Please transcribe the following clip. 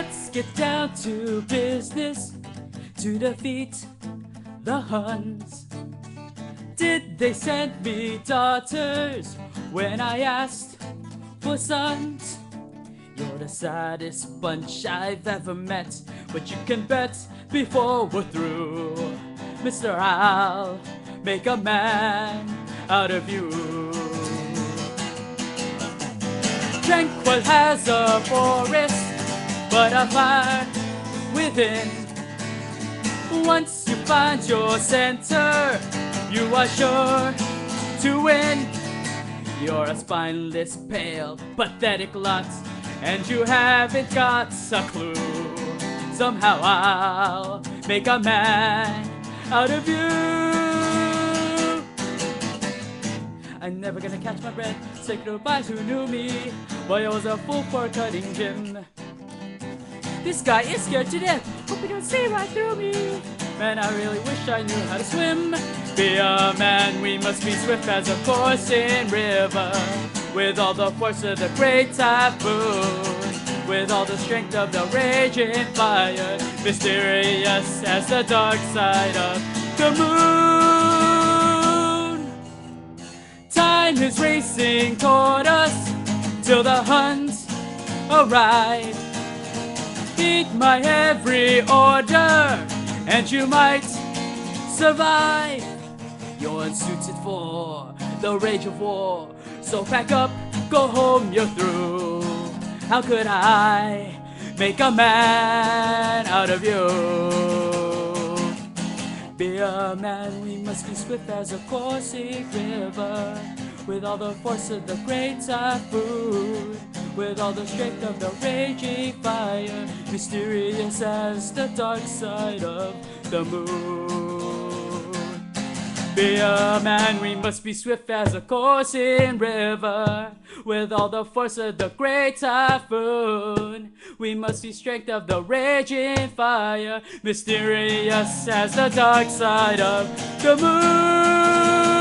Let's get down to business to defeat the Huns. Did they send me daughters when I asked for sons? You're the saddest bunch I've ever met, but you can bet before we're through, Mr. I'll make a man out of you. Tranquil has a forest, but a fire within. Once you find your center, you are sure to win. You're a spineless, pale, pathetic lot, and you haven't got a clue. Somehow I'll make a man out of you. I'm never gonna catch my breath, say goodbye who knew me. Boy, I was a fool for cutting Jim. This guy is scared to death, hope he don't see right through me. Man, I really wish I knew how to swim. Be a man, we must be swift as a coursing river, with all the force of the great typhoon, with all the strength of the raging fire, mysterious as the dark side of the moon. Time is racing toward us till the Huns arrive. Heed my every order, and you might survive. You're unsuited for the rage of war, so pack up, go home, you're through. How could I make a man out of you? Be a man, we must be swift as a coursing river, with all the force of the great typhoon, with all the strength of the raging fire, mysterious as the dark side of the moon. Be a man, we must be swift as a coursing river, with all the force of the great typhoon. We must be strength of the raging fire, mysterious as the dark side of the moon.